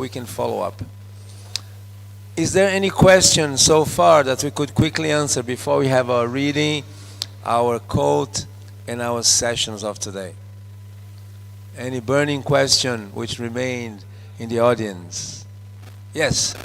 we can follow up. Is there any question so far that we could quickly answer before we have our reading, our quote, and our sessions of today? Any burning question which remained in the audience? Yes.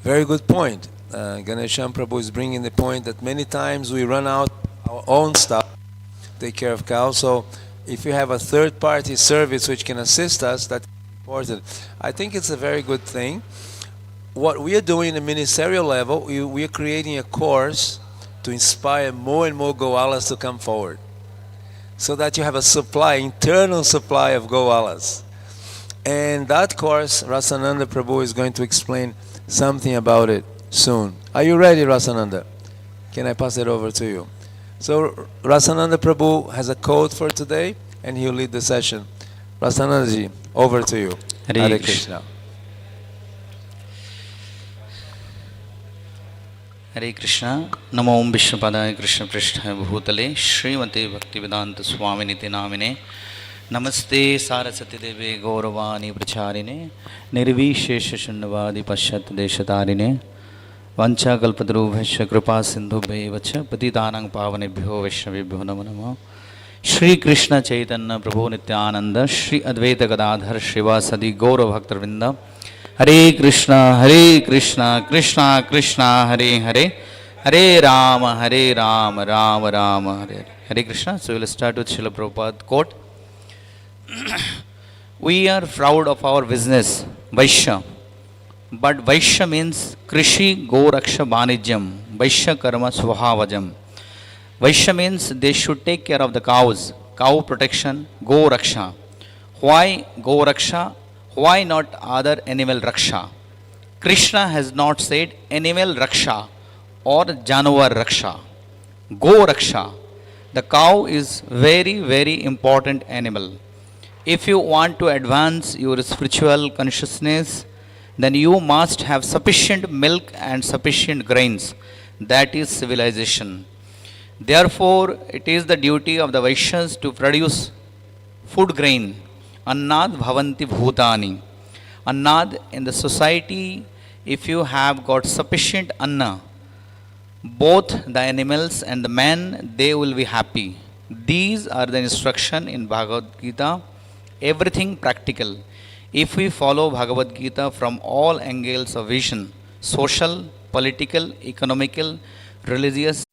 Very good point. Ganesham Prabhu is bringing the point that many times we run out our own stuff, take care of cows. So if you have a third-party service which can assist us, that's important. I think it's a very good thing. What we are doing in the ministerial level, we are creating a course to inspire more and more Goalas to come forward, so that you have a supply, internal supply of Goalas. And that course, Rasananda Prabhu is going to explain something about it soon. Are you ready, Rasananda? Can I pass it over to you? So Rasananda Prabhu has a quote for today, and he'll lead the session. Rasananda ji, over to you. Hare Krishna. Hare Krishna. Namo Om Vishnupadaya Krishna Prishthaye Bhutale Srimate Bhaktivedanta Swaminiti Namine Namaste Saraswati Deve Gauravani Pracharine Nirvishesha Shunnavadi Pashat Deshatarine Vancha Kalpadrubhasya Kripa Sindhubhaivacha Patitanang Pavanebhyo Vaishnavibhyo Namo Namo Shri Krishna Chaitanya Prabhu Nityananda Shri Advaita Gadadhar Shrivasadi Gaura Bhaktarvinda Hare Krishna, Krishna Krishna, Hare Hare, Hare Rama, Rama Rama, Hare Hare. Hare Krishna. So we will start with Srila Prabhupada quote. We are proud of our business, Vaishya. But Vaishya means Krishi Go-Raksha Banijyam, Vaishya Karma Svabhavajam. Vaishya means they should take care of the cows, cow protection, Go-Raksha. Why Go-Raksha? Why not other animal Raksha? Krishna has not said animal Raksha or Janavar Raksha. Go-Raksha. The cow is very, very important animal. If you want to advance your spiritual consciousness, then you must have sufficient milk and sufficient grains. That is civilization. Therefore, it is the duty of the Vaishyas to produce food grain. Annad bhavanti bhutani. Annad in the society, if you have got sufficient anna, both the animals and the man, they will be happy. These are the instruction in Bhagavad Gita. Everything practical. If we follow Bhagavad Gita from all angles of vision, social, political, economical, religious,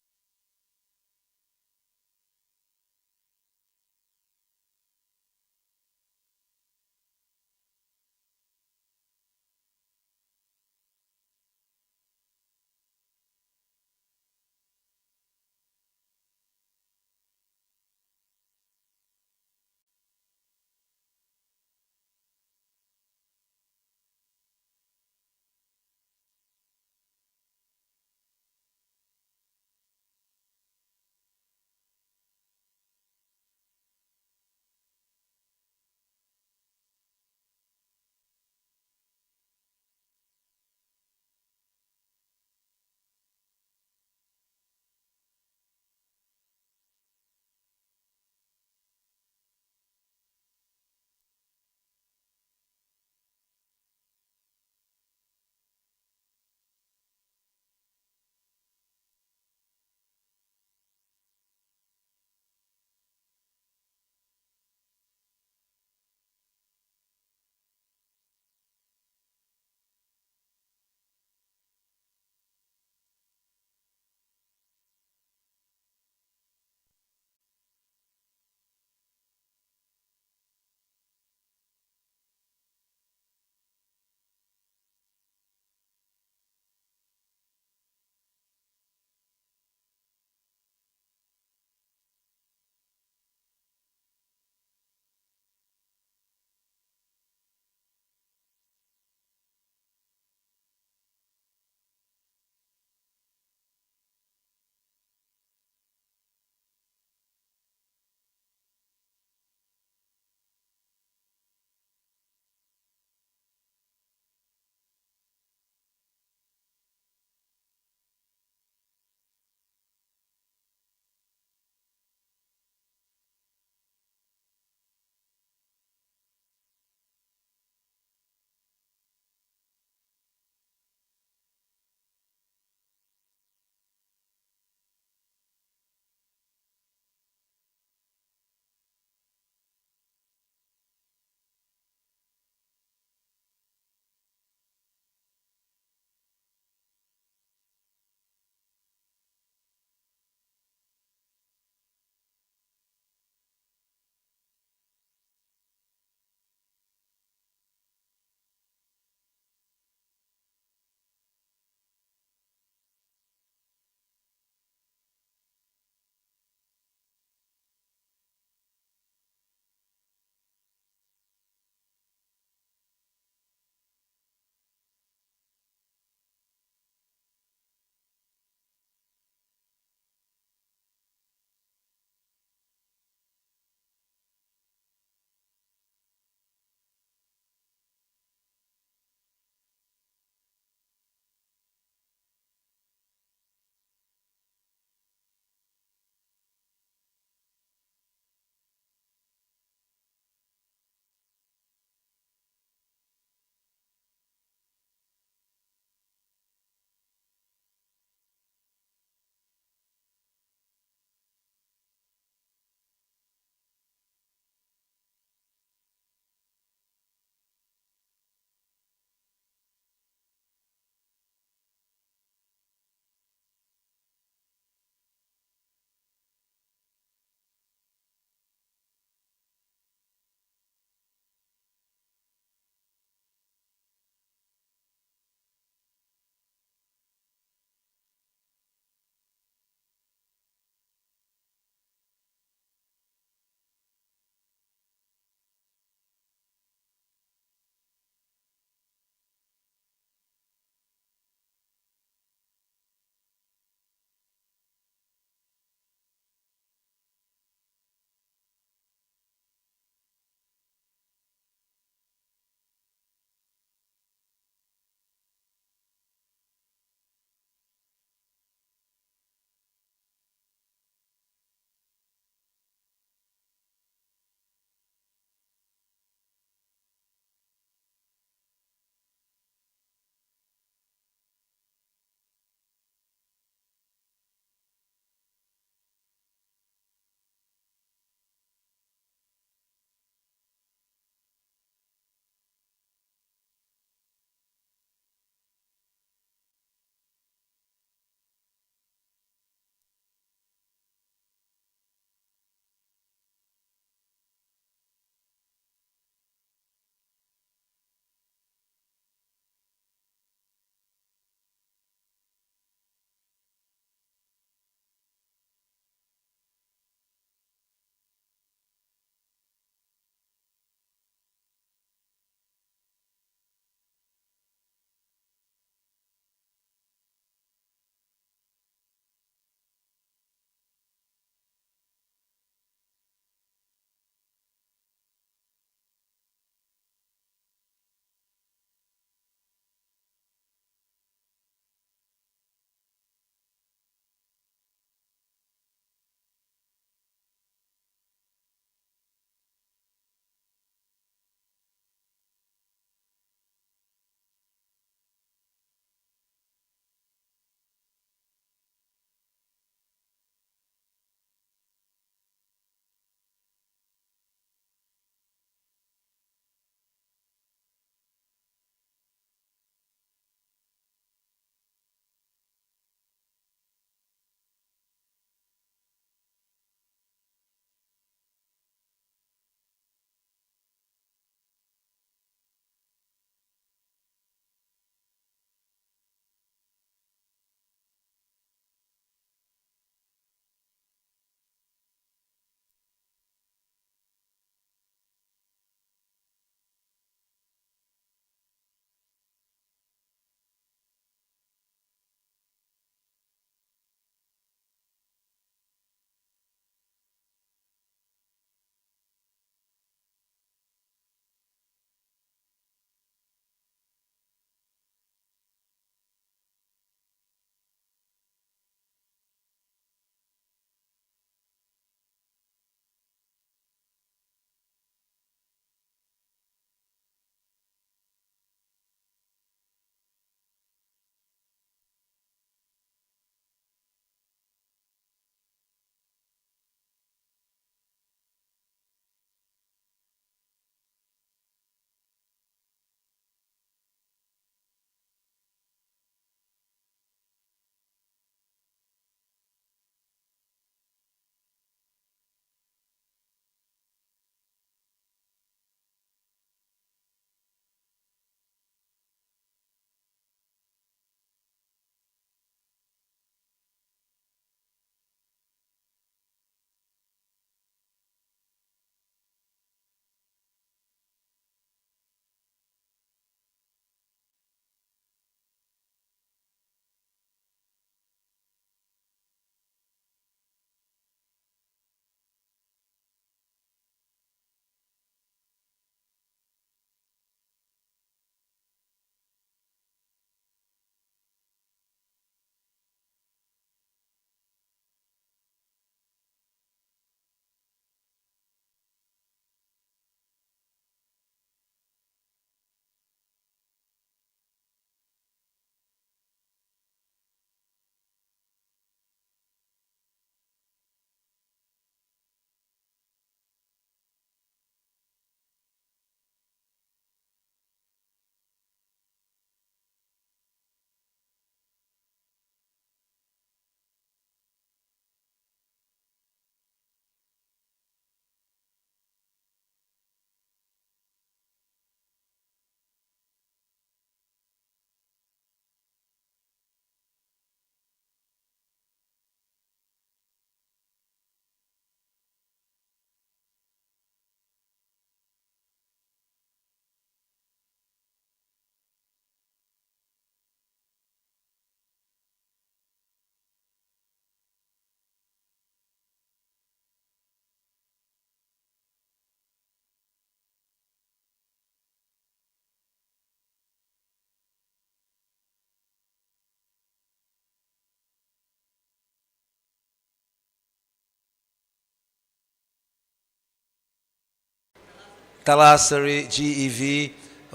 Talasari, GEV,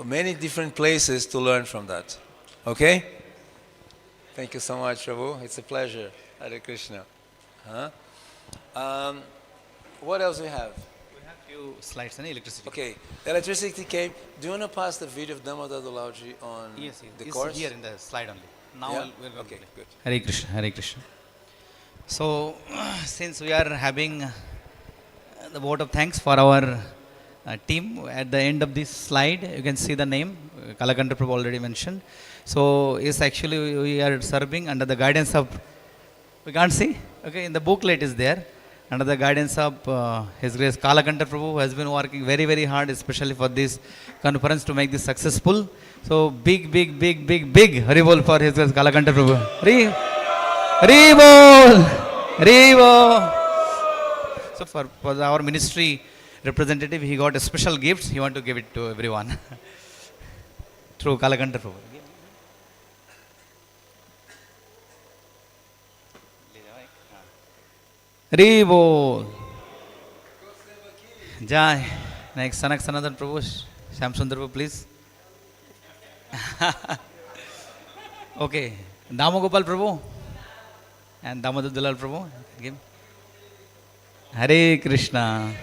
many different places to learn from that. Okay? Thank you so much, Prabhu. It's a pleasure. Hare Krishna. Huh? What else we have? We have few slides on electricity. Okay, electricity came. Do you want to pass the video of Damodar Dulauji on Yes, the it's course? here in the slide only. Now Yeah? we're going Okay, to play. good. Hare Krishna, Hare Krishna. So, since we are having the vote of thanks for our team, at the end of this slide, you can see the name, Kalakanta Prabhu already mentioned. So, it's actually we are serving under the guidance of, we can't see, okay, in the booklet is there, under the guidance of His Grace Kalakanta Prabhu, who has been working very, very hard, especially for this conference to make this successful. So, big Haribol for His Grace Kalakanta Prabhu. Haribol! So, for our ministry representative, he got a special gift. He want to give it to everyone through Kalakanta Prabhu. Haribol! Jai. Next, Sanak Sanatan Prabhu, Shyam Sundar Prabhu, please. Okay, Damogopal Prabhu and Damodar Dulal Prabhu. Give. Hare Krishna.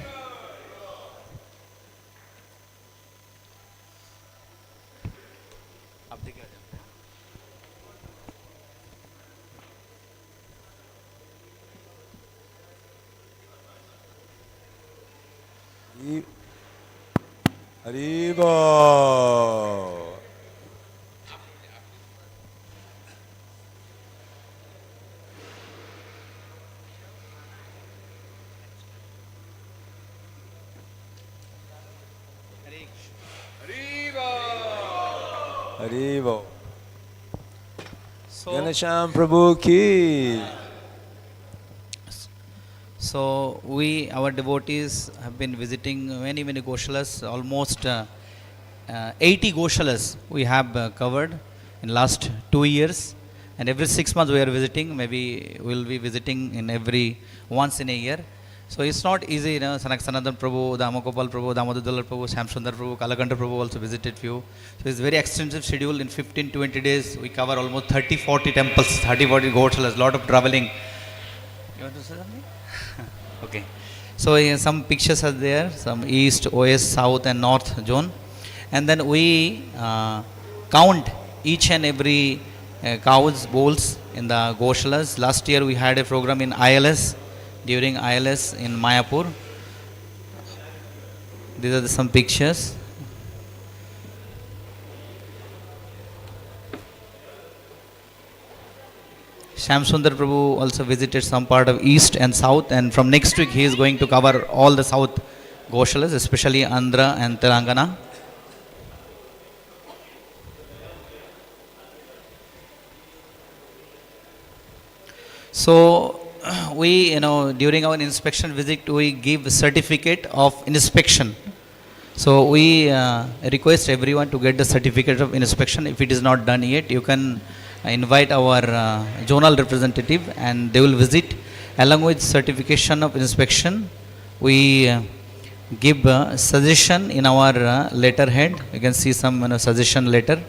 Haribo. Haribo. So, Ganesham Prabhu ki. So our devotees have been visiting many Goshalas, almost 80 Goshalas we have covered in last 2 years, and every 6 months we are visiting. Maybe we will be visiting in every once in a year. So it's not easy, Sanak Sanatan Prabhu, Damogopal Prabhu, Damodar Dulal Prabhu, Shyam Sundar Prabhu, Kalakanta Prabhu also visited few. So it's very extensive schedule. In 15-20 days we cover almost 30-40 temples, 30-40 Goshalas, lot of traveling. You want to say something? Okay, so some pictures are there, some east, west, south and north zone, and then we count each and every cows, bulls in the Goshalas. Last year we had a program in ILS, during ILS in Mayapur. These are some pictures. Shyam Sundar Prabhu also visited some part of east and south, and from next week he is going to cover all the south Goshalas, especially Andhra and Telangana. So we, during our inspection visit, we give certificate of inspection. So we request everyone to get the certificate of inspection. If it is not done yet, you can invite our zonal representative and they will visit. Along with certification of inspection, we give suggestion in our letterhead. You can see some suggestion letter.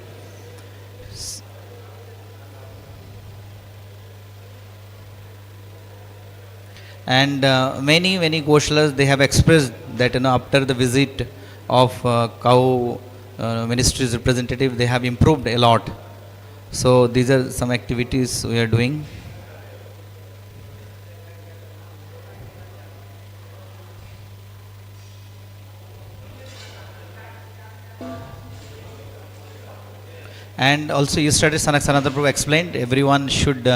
And many Goshalas, they have expressed that after the visit of cow ministry's representative, they have improved a lot. So these are some activities we are doing. And also yesterday Sanak Sanatan Prabhu explained everyone should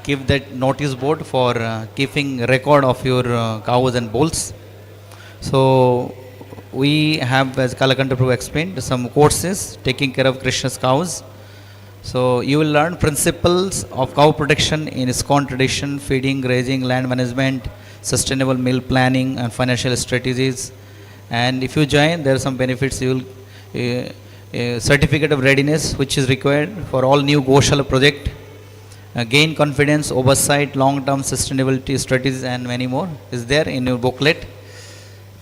keep that notice board for keeping record of your cows and bulls. So we have, as Kalakanta Prabhu explained, some courses taking care of Krishna's cows. So you will learn principles of cow protection in ISKCON tradition, feeding, grazing, land management, sustainable meal planning and financial strategies. And if you join, there are some benefits. You will a certificate of readiness which is required for all new Goshala project, gain confidence, oversight, long-term sustainability strategies and many more is there in your booklet.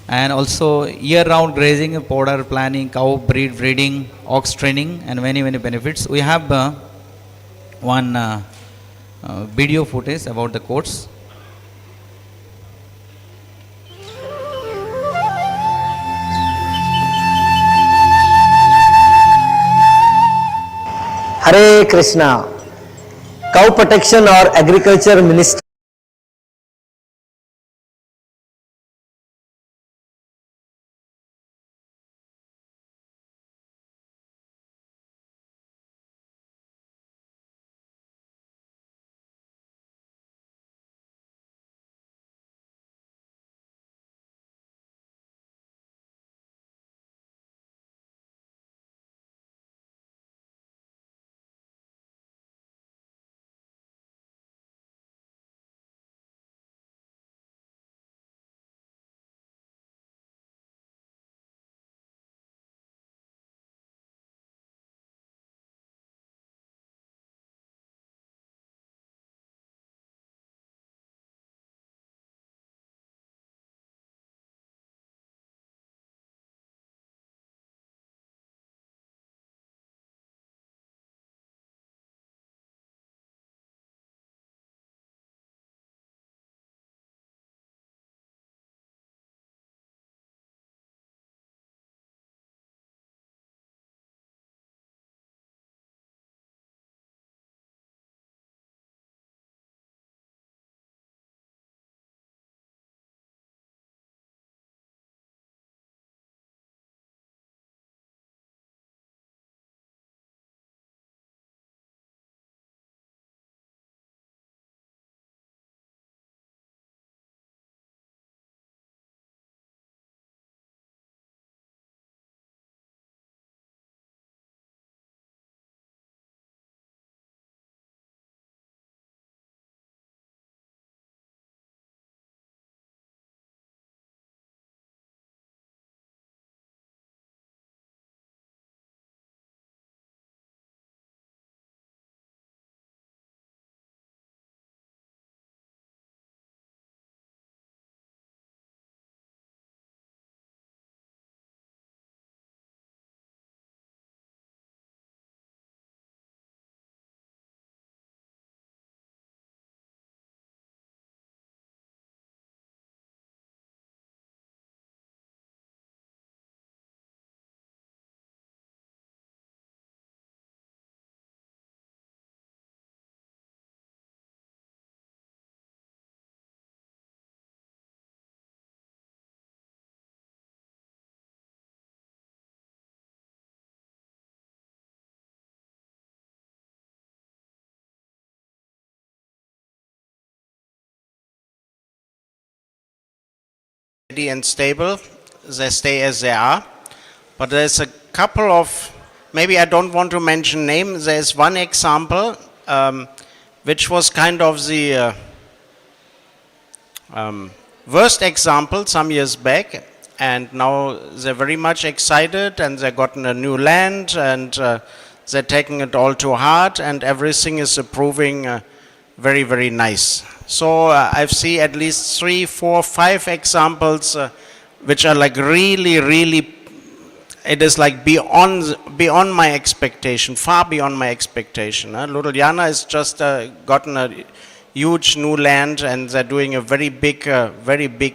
and also year-round grazing, powder planning, cow breeding, ox training, and many benefits. We have one video footage about the course. Hare Krishna. Cow protection or agriculture ministry. Steady and stable, they stay as they are. But there's a couple of, maybe I don't want to mention names, there's one example which was kind of the worst example some years back, and now they're very much excited and they've gotten a new land and they're taking it all to heart and everything is proving very nice. So I've seen at least 3, 4, 5 examples which are like really, it is like beyond my expectation, far beyond my expectation. Little Yana has just gotten a huge new land and they're doing a very big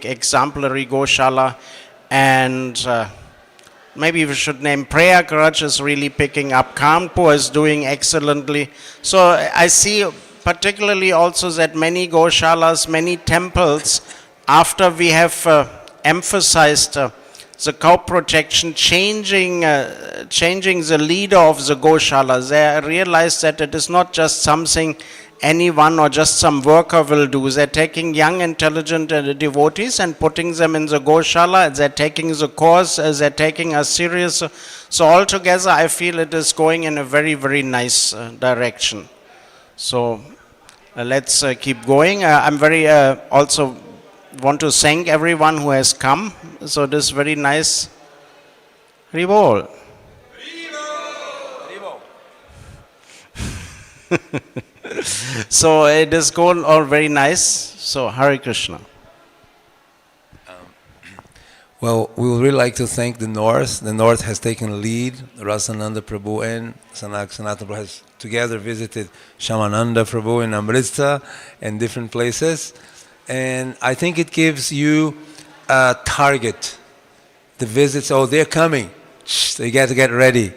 exemplary Goshala, and maybe we should name Prayagraj is really picking up. Kanpur is doing excellently. So I see particularly also that many Goshalas, many temples, after we have emphasized the cow protection, changing the leader of the Goshala, they realize that it is not just something anyone or just some worker will do. They're taking young, intelligent devotees and putting them in the Goshala. They're taking the course, they're taking us serious. So altogether, I feel it is going in a very nice direction. So let's keep going. I'm very also want to thank everyone who has come. So this very nice. Ribol. So it is going all very nice. So Hare Krishna. Well, we would really like to thank the North. The North has taken lead. Rasananda Prabhu and Sanatana Prabhu has together visited Shamananda Prabhu in Amritsar and different places. And I think it gives you a target. The visits, oh, they're coming. So you got to get ready.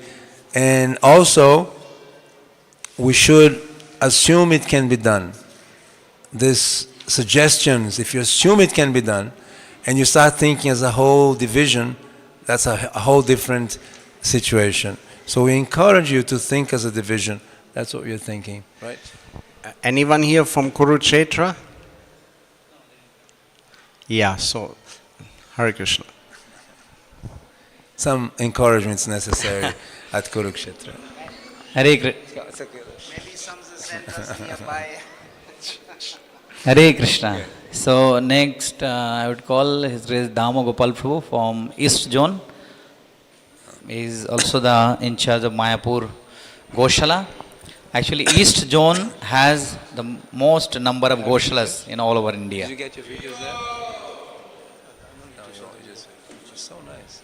And also, we should assume it can be done. These suggestions, if you assume it can be done, and you start thinking as a whole division, that's a whole different situation. So we encourage you to think as a division. That's what you're thinking, right? Anyone here from Kurukshetra? Yeah, so Hare Krishna. Some encouragement is necessary at Kurukshetra. Hare Krishna. Maybe some centers nearby. Hare Krishna. So next I would call His Grace Damo Gopal Prabhu from East Zone. He is also in charge of Mayapur Goshala. Actually, East Zone has the most number of Goshalas in all over India. Did you get your videos there? No, just so nice.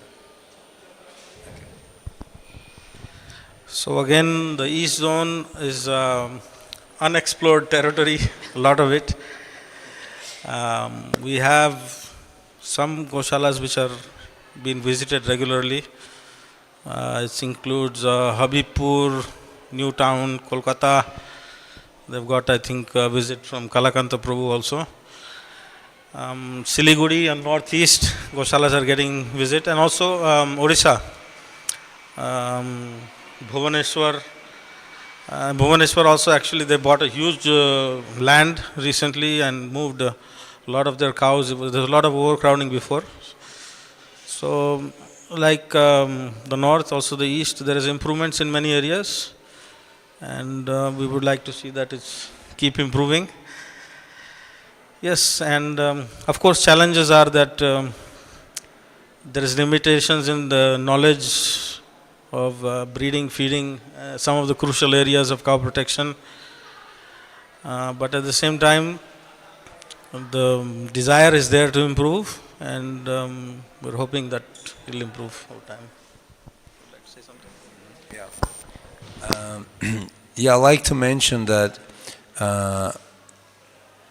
So again, the East Zone is unexplored territory, a lot of it. We have some Goshalas which are being visited regularly. It includes Habibpur, Newtown, Kolkata. They've got, I think, a visit from Kalakanta Prabhu also. Siliguri and Northeast Goshalas are getting visit, and also Odisha, Bhubaneswar. Bhubaneswar also, actually they bought a huge land recently and moved a lot of their cows. There was a lot of overcrowding before. So like the north, also the east, there is improvements in many areas, and we would like to see that it's keep improving. Yes, and of course challenges are that there is limitations in the knowledge of breeding, feeding, some of the crucial areas of cow protection. But at the same time, the desire is there to improve, and we're hoping that it will improve over time. Would you like to say something? Yeah, I'd like to mention that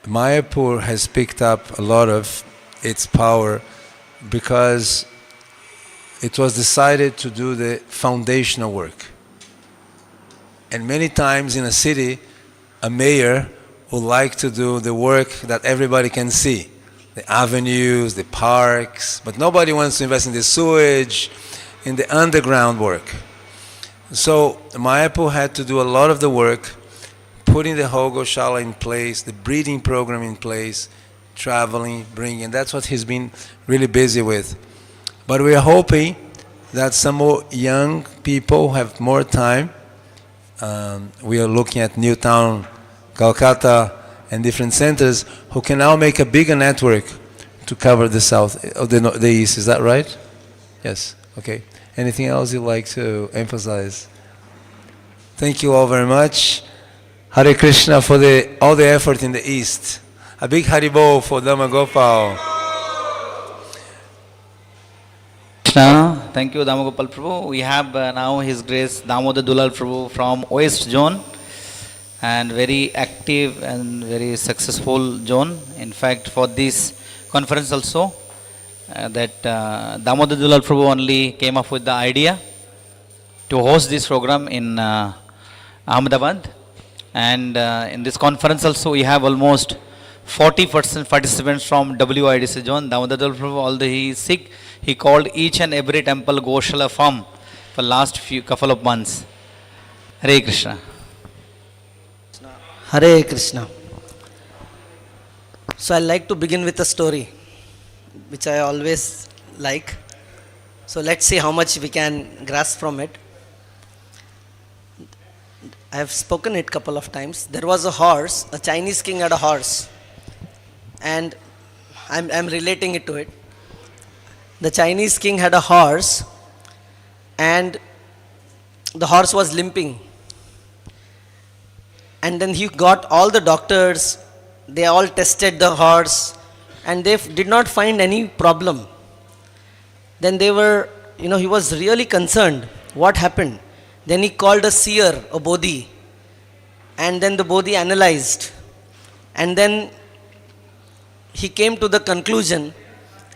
Mayapur has picked up a lot of its power because it was decided to do the foundational work. And many times in a city, a mayor would like to do the work that everybody can see. The avenues, the parks, but nobody wants to invest in the sewage, in the underground work. So Mayapur had to do a lot of the work, putting the whole Goshala in place, the breeding program in place, traveling, bringing. That's what he's been really busy with. But we are hoping that some more young people have more time. We are looking at Newtown, Calcutta, and different centers who can now make a bigger network to cover the south, the east. Is that right? Yes. Okay. Anything else you'd like to emphasize? Thank you all very much. Hare Krishna for all the effort in the east. A big Haribol for Dhamma Gopal. Krishna, thank you, Damogopal Prabhu. We have now His Grace Damodar Dulal Prabhu from West Zone, and very active and very successful zone. In fact, for this conference also, that Damodar Dulal Prabhu only came up with the idea to host this program in Ahmedabad. And in this conference also, we have almost 40% participants from WIDC zone. Damodar Dulal Prabhu, although he is sick, he called each and every temple Goshala farm for last couple of months. Hare Krishna. Hare Krishna. So I like to begin with a story, which I always like. So let's see how much we can grasp from it. I have spoken it a couple of times. There was a horse, a Chinese king had a horse, and I'm relating it to it. The Chinese king had a horse, and the horse was limping. And then he got all the doctors, they all tested the horse, and they did not find any problem. Then they were, he was really concerned. What happened? Then he called a seer, a bodhi. And then the bodhi analyzed. And then he came to the conclusion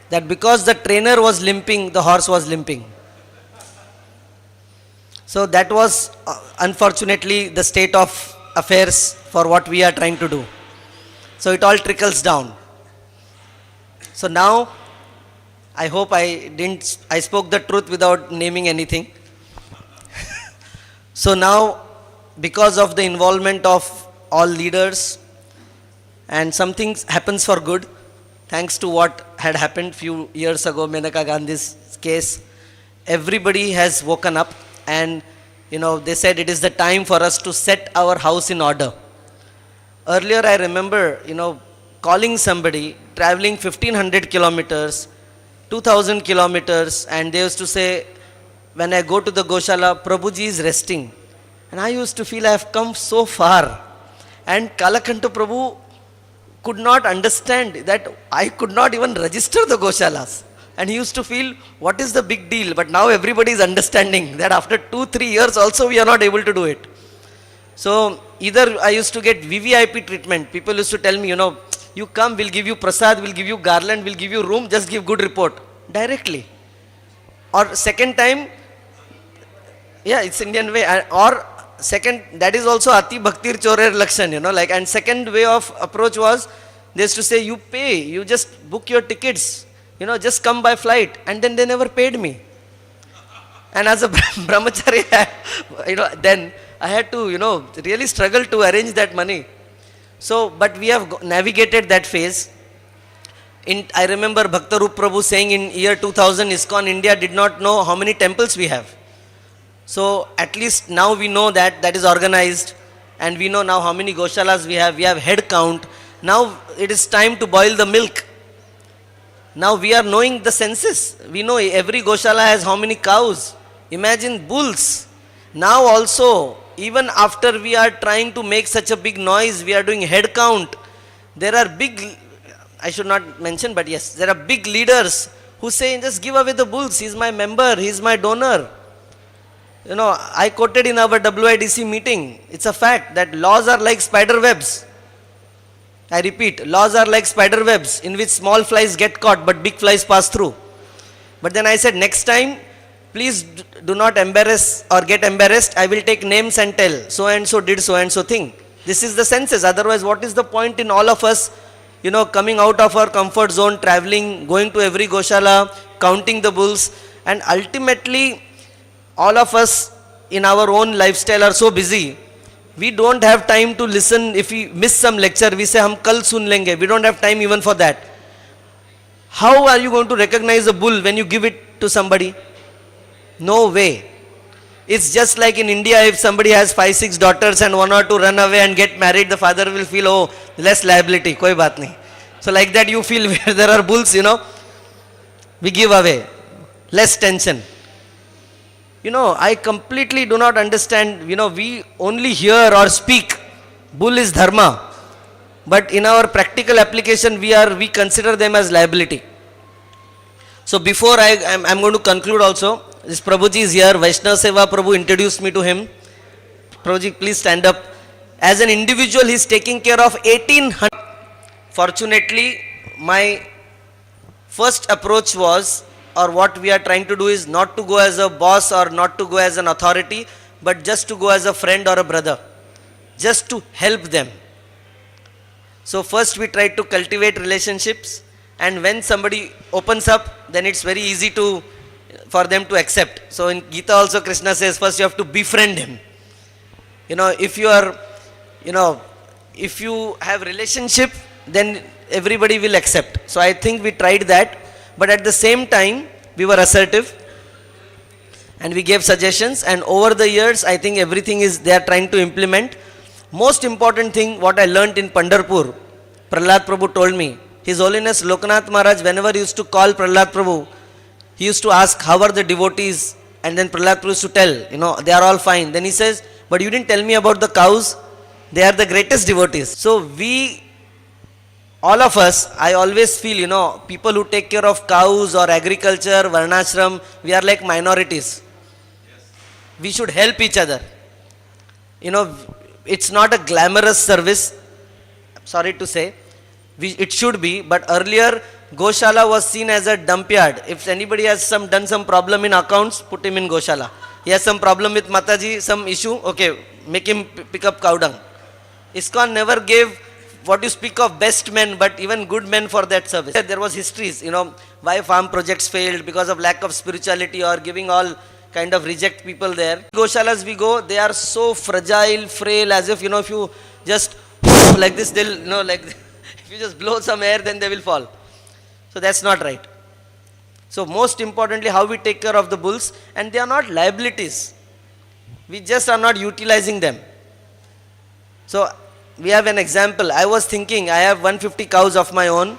that because the trainer was limping, the horse was limping. So that was unfortunately the state of affairs for what we are trying to do. So it all trickles down. So now, I hope I spoke the truth without naming anything. So now, because of the involvement of all leaders, and something happens for good, thanks to what had happened few years ago, Menaka Gandhi's case, everybody has woken up, and they said it is the time for us to set our house in order. Earlier I remember, calling somebody, traveling 1500 kilometers, 2000 kilometers, and they used to say, when I go to the Goshala, Prabhuji is resting. And I used to feel I have come so far. And Kalakanta Prabhu could not understand that I could not even register the Goshalas. And he used to feel, what is the big deal? But now everybody is understanding that after 2-3 years also we are not able to do it. So either I used to get VVIP treatment. People used to tell me, you come, we'll give you prasad, we'll give you garland, we'll give you room, just give good report. Directly. Or second time, it's Indian way. Or second, that is also Ati Bhaktir Chorer Lakshan, and second way of approach was, they used to say, you pay, you just book your tickets, just come by flight. And then they never paid me. And as a brahmachari, then I had to, really struggle to arrange that money. So, but we have navigated that phase. I remember Bhaktarup Prabhu saying in year 2000, ISKCON India did not know how many temples we have. So, at least now we know that is organized, and we know now how many Goshalas we have head count. Now it is time to boil the milk. Now we are knowing the census. We know every Goshala has how many cows. Imagine bulls. Now also, even after we are trying to make such a big noise, we are doing head count. There are big, I should not mention, but yes, there are big leaders who say, just give away the bulls. He is my member, he is my donor. I quoted in our WIDC meeting, it's a fact that laws are like spider webs. I repeat, laws are like spider webs in which small flies get caught but big flies pass through. But then I said, next time, please do not embarrass or get embarrassed. I will take names and tell, so and so did so and so thing. This is the census. Otherwise, what is the point in all of us, coming out of our comfort zone, traveling, going to every Goshala, counting the bulls, and ultimately, all of us in our own lifestyle are so busy, we don't have time to listen. If we miss some lecture, we say, hum kal sun lenge. We don't have time even for that. How are you going to recognize a bull when you give it to somebody? No way. It's just like in India, if somebody has 5-6 daughters and 1 or 2 run away and get married, the father will feel, oh, less liability, koi baat nahi. So like that you feel where there are bulls, we give away, less tension. I completely do not understand, we only hear or speak, bull is dharma. But in our practical application, we consider them as liability. So before I'm going to conclude also, this Prabhuji is here, Vaishnava Seva Prabhu introduced me to him. Prabhuji, please stand up. As an individual, he is taking care of 1800. Fortunately, my first approach was, or what we are trying to do is not to go as a boss or not to go as an authority, but just to go as a friend or a brother, just to help them. So first we try to cultivate relationships, and when somebody opens up, then it's very easy for them to accept. So in Gita also Krishna says, first you have to befriend him. If you have relationship, then everybody will accept. So I think we tried that. But at the same time, we were assertive and we gave suggestions, and over the years, I think everything they are trying to implement. Most important thing, what I learnt in Pandharpur, Prahlad Prabhu told me, His Holiness Lokanath Maharaj, whenever he used to call Prahlad Prabhu, he used to ask, how are the devotees? And then Prahlad Prabhu used to tell, they are all fine. Then he says, but you didn't tell me about the cows. They are the greatest devotees. So we all of us, I always feel, people who take care of cows or agriculture, varnashram, we are like minorities. We should help each other. It's not a glamorous service, sorry to say. It should be, but earlier Goshala was seen as a dump yard. If anybody has done some problem in accounts, put him in Goshala. He has some problem with Mataji, some issue, okay, make him pick up cow dung. ISKCON never gave what you speak of best men, but even good men for that service. There was histories, why farm projects failed because of lack of spirituality or giving all kind of reject people there. Goshalas we go, they are so fragile, frail, as if, if you just like this, they'll, if you just blow some air, then they will fall. So that's not right. So most importantly, how we take care of the bulls, and they are not liabilities. We just are not utilizing them. So we have an example. I was thinking, I have 150 cows of my own,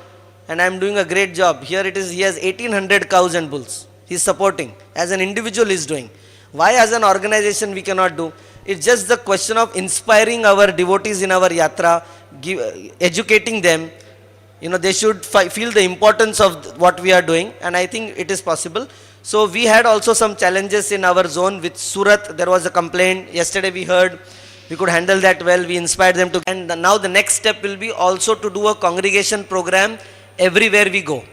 and I am doing a great job. Here it is, he has 1800 cows and bulls. He is supporting. As an individual he is doing. Why as an organization we cannot do? It's just the question of inspiring our devotees in our yatra, educating them. They should feel the importance of what we are doing, and I think it is possible. So we had also some challenges in our zone with Surat. There was a complaint. Yesterday we heard we could handle that well. We inspired them to. And now the next step will be also to do a congregation program everywhere we go.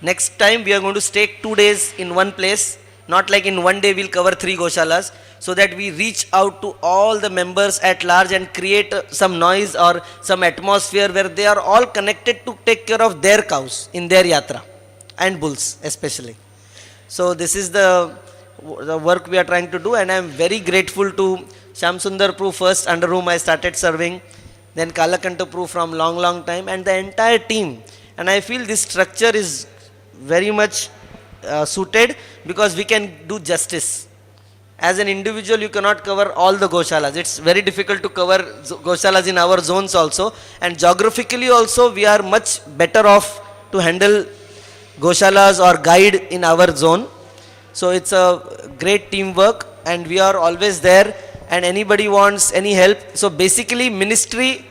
Next time we are going to stay 2 days in one place. Not like in one day we'll cover 3 Goshalas, so that we reach out to all the members at large and create some noise or some atmosphere where they are all connected to take care of their cows in their yatra, and bulls especially. So this is the work we are trying to do, and I am very grateful to Shyam Sundar Prabhu first, under whom I started serving, then Kalakanta Prabhu from long time, and the entire team. And I feel this structure is very much suited, because we can do justice. As an individual you cannot cover all the Goshalas. It's very difficult to cover Goshalas in our zones also, and geographically also we are much better off to handle Goshalas or guide in our zone. So it's a great teamwork, and we are always there, and anybody wants any help. So basically ministry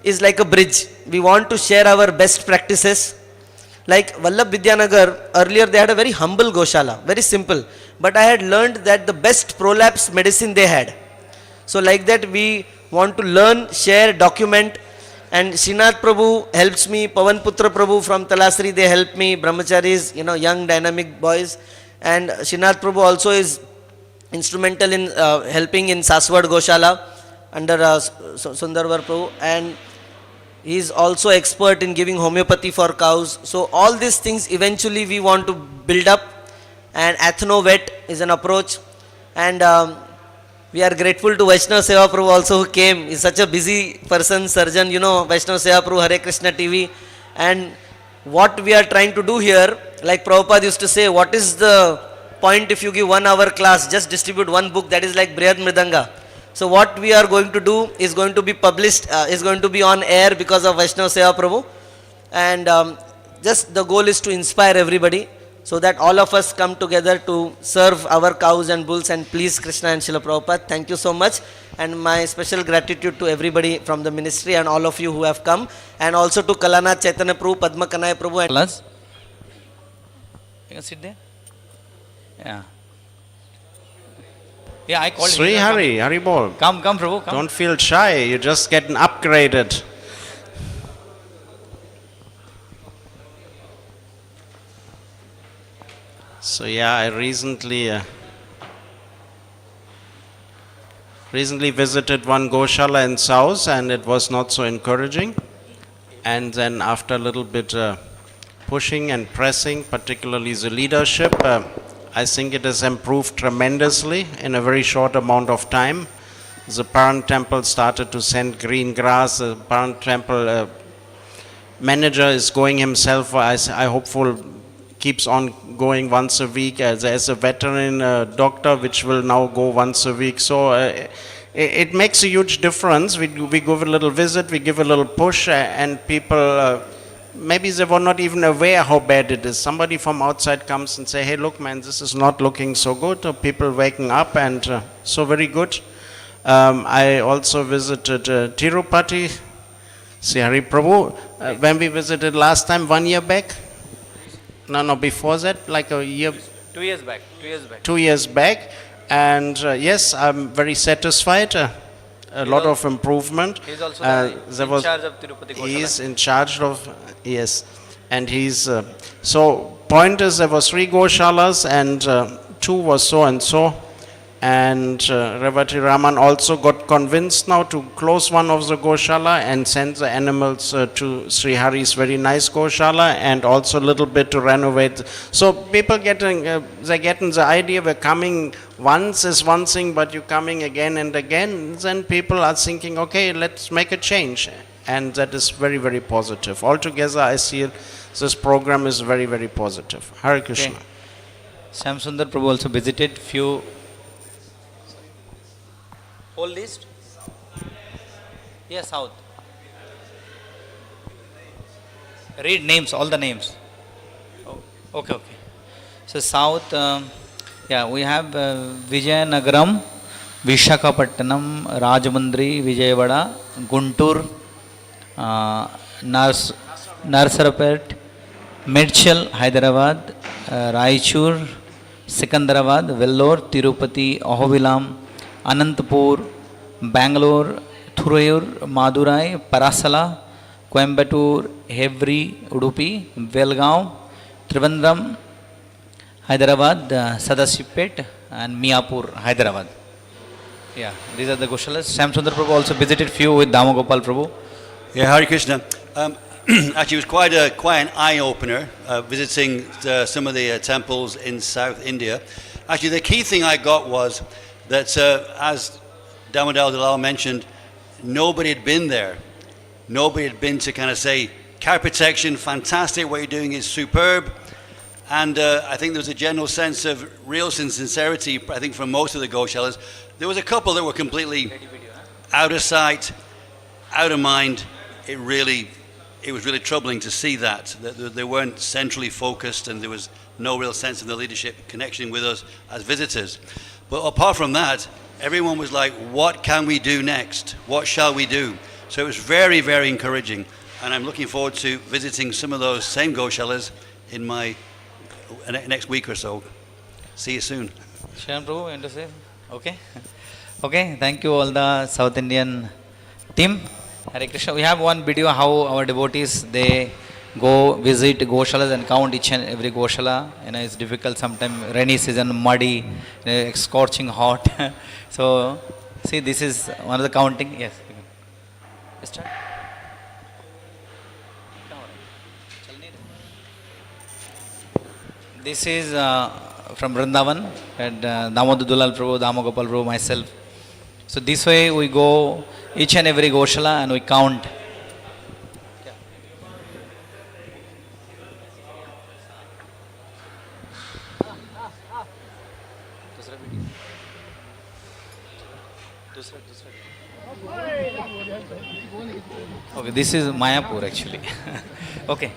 is like a bridge. We want to share our best practices. Like Vallabh Vidyanagar, earlier they had a very humble Goshala, very simple. But I had learned that the best prolapse medicine they had. So like that we want to learn, share, document. And Srinath Prabhu helps me, Pavan Putra Prabhu from Talasri, they help me, brahmacharis, young dynamic boys. And Srinath Prabhu also is instrumental in helping in Saswad Goshala under Sundarvar Prabhu. And he is also expert in giving homeopathy for cows. So all these things eventually we want to build up, and Athno-Vet is an approach. And we are grateful to Vaishnava Seva Prabhu also, who came. He is such a busy person, surgeon, Vaishnava Seva Prabhu, Hare Krishna TV. And what we are trying to do here, like Prabhupada used to say, what is the point if you give 1 hour class, just distribute one book, that is like Brihad Mridanga. So what we are going to do is going to be published, is going to be on air because of Vaishnava Seva Prabhu. And just the goal is to inspire everybody, so that all of us come together to serve our cows and bulls and please Krishna and Srila Prabhupada. Thank you so much. And my special gratitude to everybody from the ministry and all of you who have come. And also to Kalanath Chaitanya Prabhu, Padma Kanaya Prabhu. Plus, you can sit there. Yeah. Yeah, I called Sri him. Hari, Hari Bol. Come, Prabhu, come. Don't feel shy, you're just getting upgraded. So yeah, I recently visited one Goshala in South, and it was not so encouraging. And then after a little bit pushing and pressing, particularly the leadership, I think it has improved tremendously in a very short amount of time. The parent temple started to send green grass. The parent temple manager is going himself, I hopeful, keeps on going once a week. There's a veteran doctor which will now go once a week. So it makes a huge difference. We give a little visit, we give a little push, and people, maybe they were not even aware how bad it is. Somebody from outside comes and say, hey, look, man, this is not looking so good. People waking up, and so very good. I also visited Tirupati Sri Hari Prabhu, when we visited last time, 1 year back? No, before that, like a year. 2 years back. 2 years back. 2 years back. And yes, I'm very satisfied. A lot of improvement. He's also in charge of Tirupati Goshala. He is in charge of, yes. And he's, so point is there was 3 Goshalas and 2 was so and so. And Revati Raman also got convinced now to close one of the Goshala and send the animals to Sri Hari's very nice Goshala, and also a little bit to renovate. So people they're getting the idea we're coming once is one thing, but you're coming again and again, then people are thinking, okay, let's make a change. And that is very, very positive. Altogether, I see this program is very, very positive. Hare Krishna. Okay. Shyam Sundar Prabhu also visited few. Whole list? Yes, South. Read names, all the names. Oh, okay. So South, we have Vijayanagaram, Vishakhapatnam, Rajamundry, Vijayawada, Guntur, Narsarapet, Medchal, Hyderabad, Raichur, Sikandarabad, Vellore, Tirupati, Ahobilam, Anantapur, Bangalore, Thurayur, Madurai, Parasala, Coimbatore, Hevri, Udupi, Belgaum, Trivandrum, Hyderabad, Sadasipet, and Miapur, Hyderabad. Yeah, these are the Goshalas. Shyam Sundar Prabhu also visited few with Damagopal Prabhu. Yeah, Hare Krishna. Actually, it was quite an eye-opener visiting some of the temples in South India. Actually, the key thing I got was that, as Damodar Dalal mentioned, nobody had been there. Nobody had been to kind of say, cow protection, fantastic, what you're doing is superb. And I think there was a general sense of real sincerity, I think, from most of the Goshalas. There was a couple that were completely out of sight, out of mind. It was really troubling to see that they weren't centrally focused, and there was no real sense of the leadership connection with us as visitors. But apart from that, everyone was like, what can we do next? What shall we do? So it was very, very encouraging. And I'm looking forward to visiting some of those same Goshalas in my next week or so. See you soon. Shyam Prabhu, want to say? Okay. Okay, thank you all the South Indian team. Hare Krishna. We have one video how our devotees, they go visit Goshalas and count each and every Goshala. It's difficult sometimes, rainy season, muddy, scorching hot. So, see, this is one of the counting. Yes. Start. This is from Vrindavan, and Damodar Dalal Prabhu, Damogopal Prabhu, myself. So this way we go each and every Goshala and we count. Okay, this is Mayapur actually. Okay.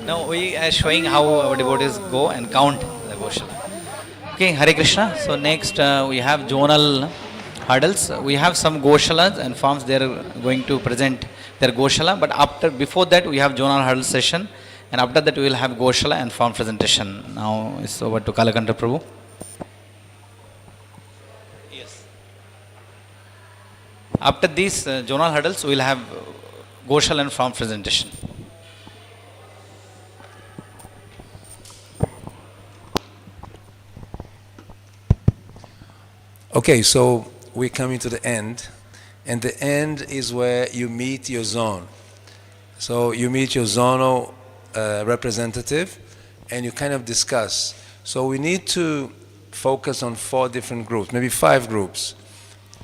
Now we are showing how our devotees go and count the Goshala. Okay, Hare Krishna. So next we have zonal hurdles. We have some Goshalas and farms, they are going to present their Goshala, but before that we have zonal hurdle session, and after that we will have Goshala and farm presentation. Now it's over to Kalakanta Prabhu. Yes. After these zonal hurdles we will have Goshala and farm presentation. Okay, so we're coming to the end, and the end is where you meet your zone. So you meet your zonal representative, and you kind of discuss. So we need to focus on 4 different groups, maybe 5 groups.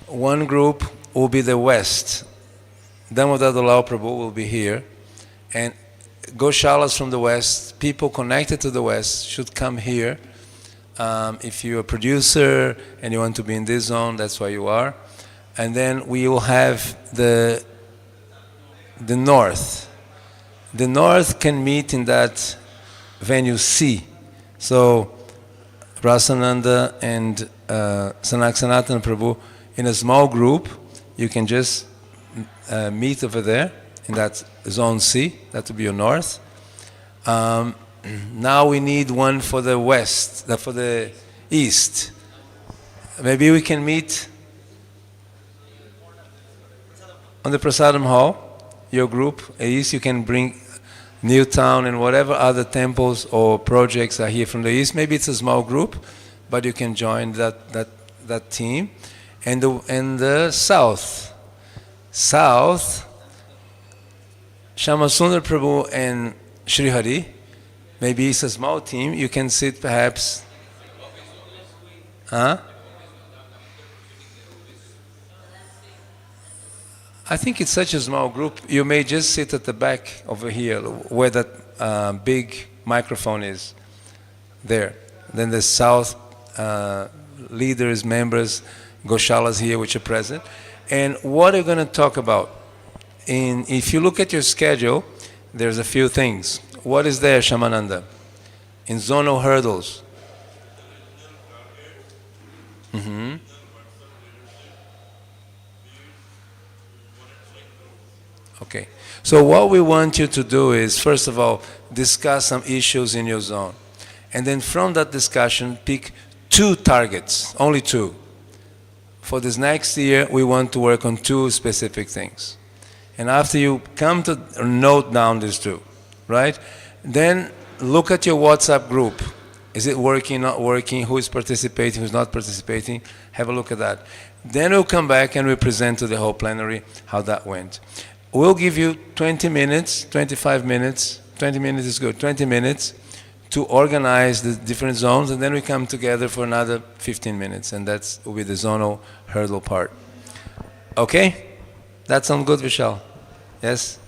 One group will be the West. Damodar Dalal Prabhu will be here, and Goshalas from the West, people connected to the West should come here. If you're a producer and you want to be in this zone, that's where you are. And then we will have the North. The North can meet in that venue C. So Rasananda and Sanatana Prabhu, in a small group, you can just meet over there in that zone C. That would be your north. Now we need one for the west, for the east. Maybe we can meet on the Prasadam Hall, your group. At least you can bring Newtown and whatever other temples or projects are here from the east. Maybe it's a small group, but you can join that team. And the south. South, Shyamasundar Prabhu and Sri Hari. Maybe it's a small team. You can sit perhaps. Huh? I think it's such a small group. You may just sit at the back over here, where that big microphone is. There. Then the south leaders, members, Goshalas here, which are present. And what are you going to talk about? If you look at your schedule, there's a few things. What is there, Shamananda? In zonal hurdles. Mm-hmm. Okay. So what we want you to do is, first of all, discuss some issues in your zone. And then from that discussion, pick 2 targets, only 2. For this next year, we want to work on 2 specific things. And after you come to note down these 2, right? Then look at your WhatsApp group. Is it working, not working? Who is participating, who's not participating? Have a look at that. Then we'll come back and we'll present to the whole plenary how that went. We'll give you 20 minutes, 25 minutes, 20 minutes is good, 20 minutes to organize the different zones, and then we come together for another 15 minutes, and that will be the zonal hurdle part. Okay? That sounds good, Vishal? Yes?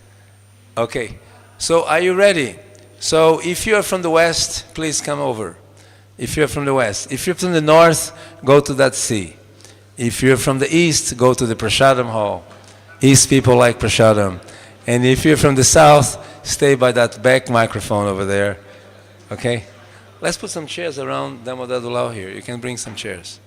Okay. So are you ready? So if you are from the west, please come over. If you're from the west. If you're from the north, go to that sea. If you're from the east, go to the Prasadam Hall. East people like Prasadam. And if you're from the south, stay by that back microphone over there. Okay? Let's put some chairs around Damodar Dulao here. You can bring some chairs.